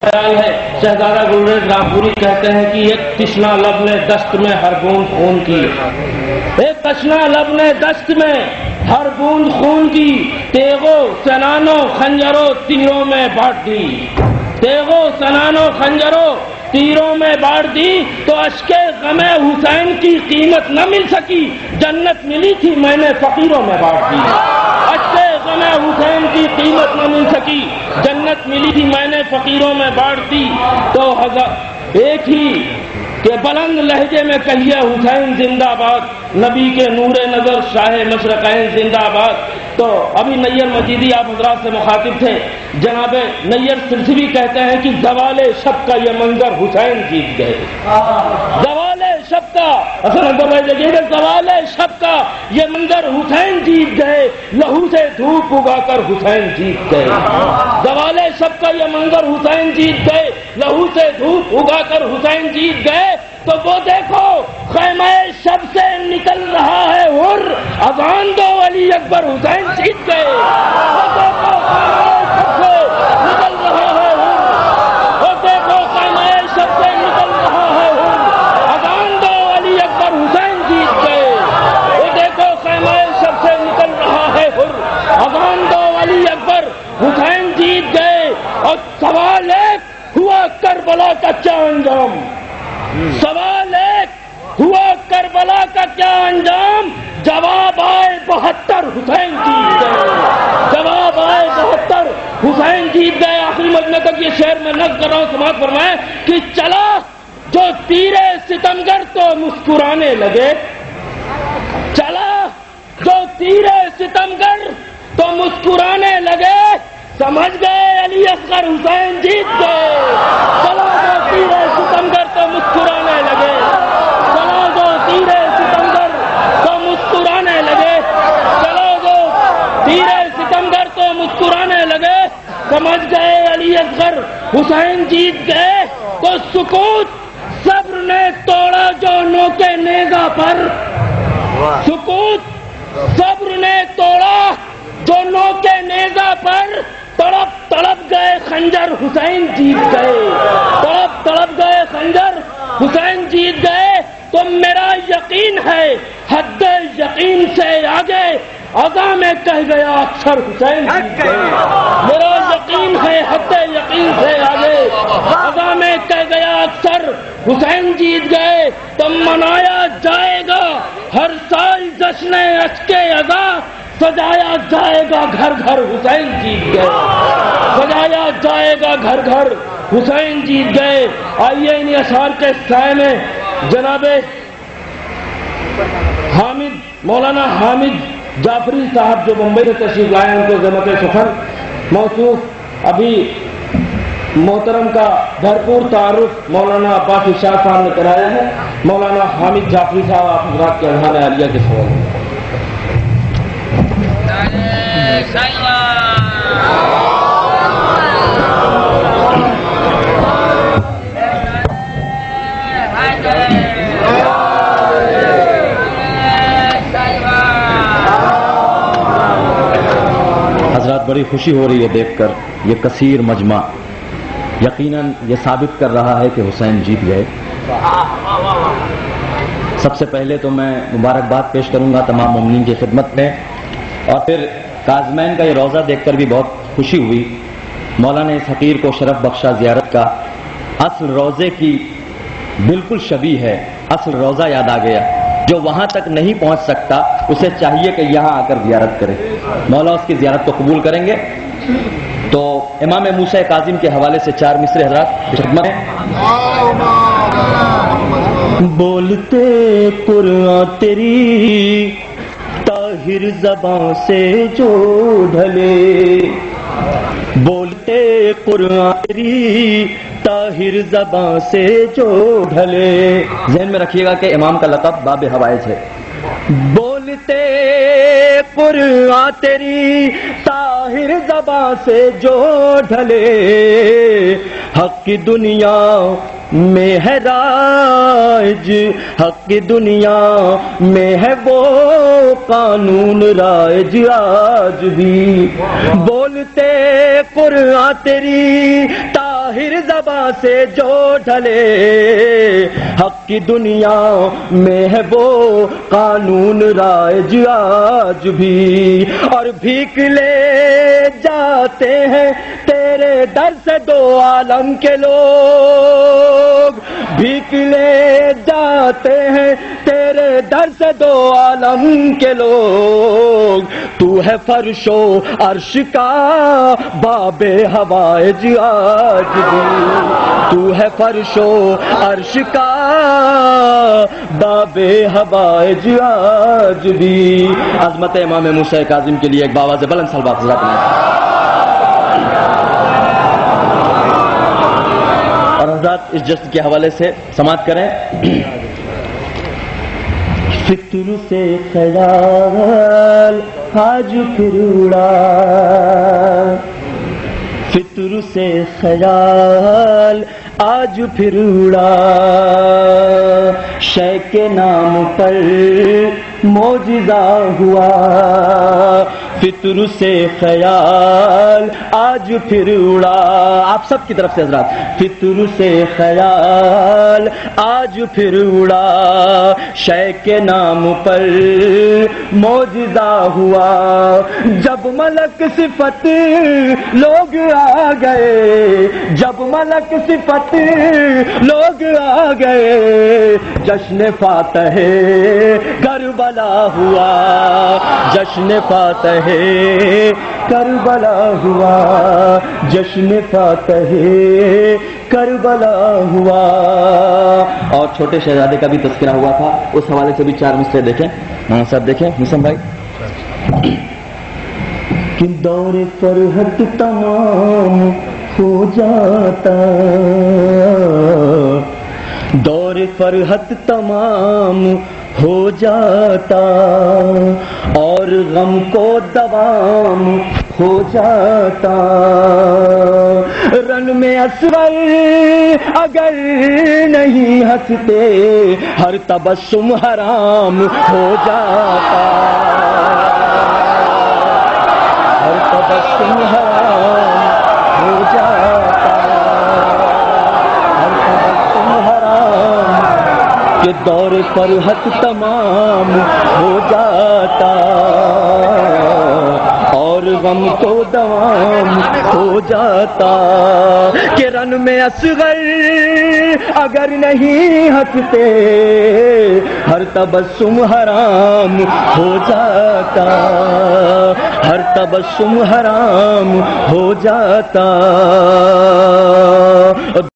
خیال ہے شہزادہ گلریز رامپوری کہتے ہیں کہ ایک تشنا لب نے دست میں ہر بوند خون کی، ایک تشنا لب نے دست میں ہر بوند خون کی، تیغوں سنانوں خنجروں تیروں میں بانٹ دی، تیغوں سنانوں خنجروں تیروں میں بانٹ دی، تو اشک غم حسین کی قیمت نہ مل سکی، جنت ملی تھی میں نے فقیروں میں بانٹ دی۔ اشک غم حسین کی قیمت نہ مل سکی، جنت ملی تھی میں نے فقیروں میں بانٹ دی۔ تو ایک ہی کہ بلند لہجے میں کہیے حسین زندہ باد، نبی کے نور نظر شاہ مشرقین زندہ باد۔ تو ابھی نیر مجیدی آپ حضرات سے مخاطب تھے، جناب نیر سلسبی کہتے ہیں کہ زوال شب کا یہ منظر حسین جیت گئے، زوال شب کا، اصل زوال شب کا یہ منظر حسین جیت گئے، لہو سے دھوپ اگا کر حسین جیت گئے، زوال شب کا یہ منظر حسین جیت گئے، لہو سے دھوپ اگا کر حسین جیت گئے۔ تو وہ دیکھو خیمہ شب سے نکل رہا ہے حر، اذان دو علی اکبر حسین جیت گئے، وہ دیکھو خیمہ شب سے نکل رہا ہے حر، وہ دیکھو خیمہ شب سے نکل رہا ہے حر، اذان دو علی اکبر حسین جیت گئے، وہ دیکھو خیمہ شب سے نکل رہا ہے حر، اذان دو علی اکبر حسین جیت گئے۔ اور سوال ایک ہوا کربلا کا کیا انجام، سوال ایک ہوا کربلا کا کیا انجام، جواب آئے 72 حسین جیت گئے، جواب آئے 72 حسین جیت گئے۔ آخری مجمع تک یہ شعر میں نقل کر رہا ہوں، سماعت فرمائیں کہ چلا جو تیرے ستمگر تو مسکرانے لگے، چلا جو تیرے ستمگر تو مسکرانے لگے، سمجھ گئے علی اصغر حسین جیت گئے، چلا جو تیرے ستمگر تو مسکرانے لگے، چلا جو تیرے ستمگر تو مسکرانے لگے، چلا جو تیرے ستمگر تو مسکرانے لگے، سمجھ گئے علی اصغر حسین جیت گئے۔ تو سکوت صبر نے توڑا جو نوکے نیزہ پر، سکوت صبر نے توڑا جو نوکے نیزہ پر، تڑپ تڑپ گئے خنجر حسین جیت گئے، تڑپ تڑپ گئے خنجر حسین جیت گئے۔ تو میرا یقین ہے حد یقین سے آگے، اذاں میں کہہ گیا اکثر حسین جیت گئے، میرا یقین ہے حد یقین سے آگے، اذاں میں کہہ گیا اکثر حسین جیت گئے۔ تو منایا جائے گا ہر سال جشن اشک اذاں، سجایا جائے گا گھر گھر حسین جیت گئے، سجایا جائے گا گھر گھر حسین جیت گئے۔ آئیے ان اشعار کے سائے میں جناب حامد مولانا حامد جعفری صاحب جو ممبئی سے تشریف لائے، ان کو ضمت سخن موصوف ابھی محترم کا بھرپور تعارف مولانا عباس شاہ صاحب نے کرایا ہے۔ مولانا حامد جعفری صاحب آپ حضرات کے اذہان عالیہ کے سوال ہیں۔ حضرات بڑی خوشی ہو رہی ہے دیکھ کر یہ کثیر مجمع، یقیناً یہ ثابت کر رہا ہے کہ حسین جیت گئے۔ سب سے پہلے تو میں مبارکباد پیش کروں گا تمام مومنین کی خدمت میں، اور پھر کاظمین کا یہ روضہ دیکھ کر بھی بہت خوشی ہوئی۔ مولانا اس حقیر کو شرف بخشا زیارت کا، اصل روضے کی بالکل شبیہ ہے، اصل روضہ یاد آ گیا۔ جو وہاں تک نہیں پہنچ سکتا اسے چاہیے کہ یہاں آ کر زیارت کرے، مولا اس کی زیارت کو قبول کریں گے۔ تو امام موسیٰ کاظم کے حوالے سے 4 مصرے حضرات خدمت میں۔ بولتے قرآن تیری طاہر زبان سے جو ڈھلے، بولتے قرآن تیری طاہر زبان سے جو ڈھلے۔ ذہن میں رکھیے گا کہ امام کا لقب باب حوائج ہے۔ بولتے قرآن تیری طاہر زبان سے جو ڈھلے، حق کی دنیا میں ہے رائج، حق کی دنیا میں ہے وہ قانون رائج آج بھی۔ بولتے قرآن تیری طاہر زباں سے جو ڈھلے حق کی دنیا میں ہے وہ قانون رائج آج بھی، اور بھیک لے جاتے ہیں تیرے در سے دو عالم کے لوگ، بھیک لے جاتے ہیں تیرے در سے دو عالم کے لوگ، تو ہے فرش و عرش کا باب حوائج آج بھی، تو ہے فرش و عرش کا باب حوائج آج بھی۔ عظمت امام موسیٰ کاظم کے لیے ایک باواز بلند سلوات حضرات نے، اور حضرات اس جشن کے حوالے سے سماعت کریں۔ فطر سے خیال آج پھر اڑا، فطر سے خیال آج پھر اڑا، شے کے نام پر معجزہ ہوا، فطر سے خیال آج پھر اڑا۔ آپ سب کی طرف سے حضرات، فطر سے خیال آج پھر اڑا، شے کے نام پر معجزہ ہوا، جب ملک صفت لوگ آ گئے، جب ملک صفت لوگ آ گئے، جشن فاتح کربلا ہوا، جشن فاتح کربلا ہوا، جشن فاتح کربلا ہوا۔ اور چھوٹے شہزادے کا بھی تذکرہ ہوا تھا، اس حوالے سے بھی چار مصرے دیکھیں صاحب، دیکھیں مسلم بھائی۔ کہ دور فرحت تمام ہو جاتا، دور فرحت تمام ہو جاتا، اور غم کو دوام ہو جاتا، رن میں اصغر اگر نہیں ہنستے، ہر تبسم حرام ہو جاتا، ہر تبسم حرام ہو جاتا، ہر تبسم حرام، کہ دور فرحت تمام ہو جاتا، اور غم کو دوام ہو جاتا، کہ رن میں اصغر اگر نہیں ہنستے، ہر تبسم حرام ہو جاتا، ہر تبسم حرام ہو جاتا۔